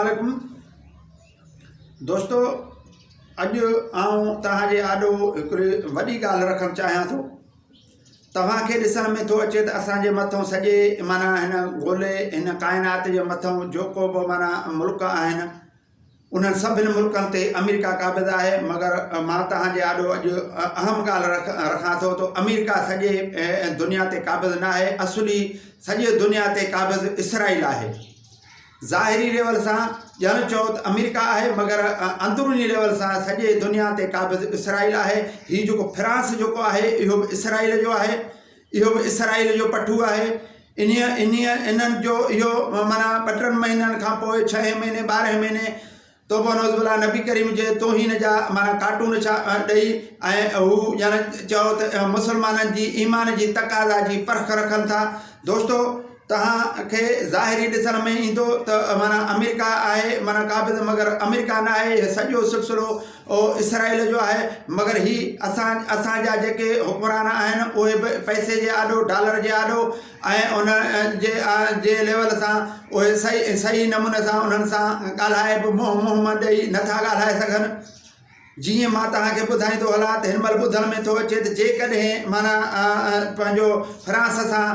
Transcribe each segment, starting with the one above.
वालेकुम दोस्तों, अज आऊं तहांजे आॾो हिकिड़ी वॾी ॻाल्हि रखणु चाहियां थो। तव्हांखे ॾिसण में थो अचे त असांजे मथां सॼे माना हिन ॻोल्हे हिन काइनात जे मथां जेको बि माना मुल्क आहिनि उन्हनि सभिनी मुल्कनि ते अमेरिका क़ाबिज़ आहे, मगर मां तव्हांजे आॾो अॼु अहम ॻाल्हि रखां थो त अमेरिका सॼे दुनिया ते क़ाबिज़ न आहे। असुली सॼे दुनिया ते क़ाबिज़ इसराइल आहे। ज़ाहिरी लेवल से ॼण चओ त अमेरिका है, मगर अंदरूनी लेवल से सॼे दुनिया ते क़ाबिज़ इसराइल है। ही जो फ्रांस जो है इहो भी इसराइल जो है, इहो भी इसराइल जो पठू है। इन्हनि जो इहो माना 2 महीननि खां पोइ 6 महीने 12 महीने तोबा नौज़बिल्ला नबी करीम जे तोहीन जा माना कार्टून छा ॾेई ऐं हू ॼण चओ त मुसलमाननि जी ईमान जी तक़ाज़ा जी परख रखनि था। दोस्तों, तव्हांखे ज़ाहिरी ॾिसण में ईंदो त माना अमेरिका आहे माना क़ाबिज़, मगर अमेरिका न आहे। सॼो सिलसिलो इसराइल जो आहे, मगर ही असांजा जेके हुक्मरान आहिनि उहे बि पैसे जे आॾो डॉलर जे आॾो ऐं उन जे लेवल सां उहे सही नमूने सां उन्हनि सां ॻाल्हाए बि मुंहुं ॾेई नथा ॻाल्हाए सघनि। जीअं मां तव्हांखे ॿुधाईंदो हलां त हिन महिल ॿुधण में थो अचे त जेकॾहिं माना पंहिंजो फ्रांस सां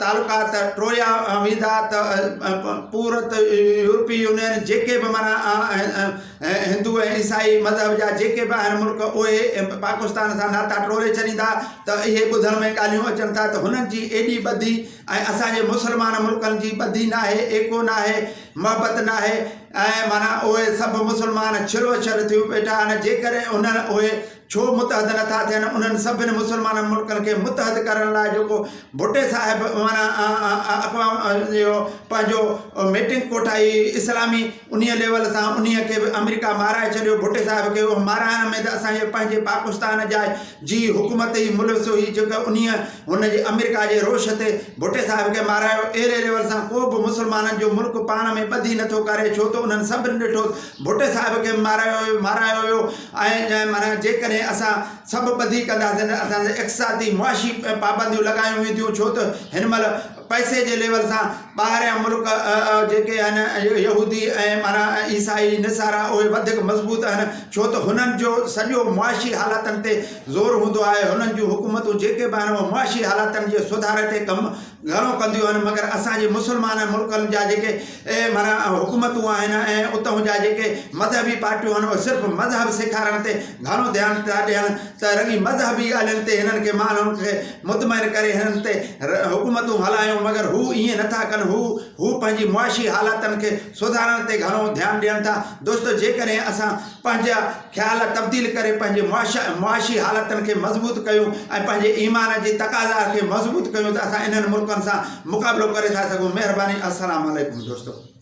तालुकात टोड़िया वेंदा त पूरत यूरोपी यूनियन जेके बि माना हिंदू ऐं ईसाई मज़हब जा जेके बि आहिनि मुल्क उहे पाकिस्तान सां नाता टोड़े छॾींदा। त इहे ॿुधण में ॻाल्हियूं अचनि था त हुननि जी एॾी ॿधी ऐं असांजे मुसलमान मुल्कनि जी ॿधी न आहे, एको न आहे, मोहबत न आहे ऐं माना उहे सभु मुसलमान छिरो-छर थियूं वेठा आहिनि। जेकॾहिं उन्हनि उहे छो मुतहद नथा थियनि, उन्हनि सभिनी मुसलमान मुल्कनि खे मुतहद करण लाइ जेको भुट्टे साहिब माना अक़वाम जो पंहिंजो मीटिंग कोठाई इस्लामी उन लेवल सां उन खे बि अमेरिका माराए छॾियो। भुट्टे साहिब खे माराइण में त असांजे पंहिंजे पाकिस्तान जा जी हुकूमत ई मुल्ज़ हुई, जेका हुन जे अमेरिका जे रोश ते भुट्टे साहिब खे मारायो। अहिड़े लेवल सां को बि मुसलमाननि जो मुल्क पाण में ॿधी नथो करे, छो त उन्हनि सभिनी ॾिठो भुट्टे साहिब खे मारायो हुयो। ऐं माना जेकॾहिं असां सभु ॿधी कंदासीं त असांजे इक़्तिसादी मुआशी पाबंदियूं लॻायूं वेंदियूं, छो त हिन महिल पैसे जे लेवल सां ॿाहिरियां मुल्क जेके आहिनि यहूदी ऐं माना ईसाई निसारा उहे वधीक मज़बूत आहिनि, छो त हुननि जो सॼो मुआशी हालातनि ते ज़ोर हूंदो आहे। हुननि जूं हुकूमतूं जेके बि आहिनि उहे मुआशी हालातनि जे सुधार ते कमु घणो कंदियूं आहिनि, मगर असांजे मुसलमान मुल्कनि जा जेके माना हुकूमतूं आहिनि ऐं उतां जा जेके मज़हबी पार्टियूं आहिनि उहे सिर्फ़ु मज़हब सेखारण ते घणो ध्यानु था ॾियनि त रॻी मज़हबी ॻाल्हियुनि ते हिननि खे माण्हुनि खे मुतमइन करे हिननि ते हुकूमतूं हलायूं, मगर हू ईअं नथा कनि। हू पंहिंजी मुआशी हालातनि खे सुधारण ते घणो ध्यानु ॾियनि था। दोस्तों, जेकॾहिं असां पंहिंजा ख़्याल तब्दील करे पंहिंजे मुआशी हालातनि खे मज़बूत कयूं ऐं पंहिंजे ईमान जी तक़ाज़ा खे मज़बूत कयूं त असां इन्हनि मुल्कनि सां मुक़ाबिलो करे था सघूं। महिरबानी। अस्सलाम वालेकुम दोस्तों।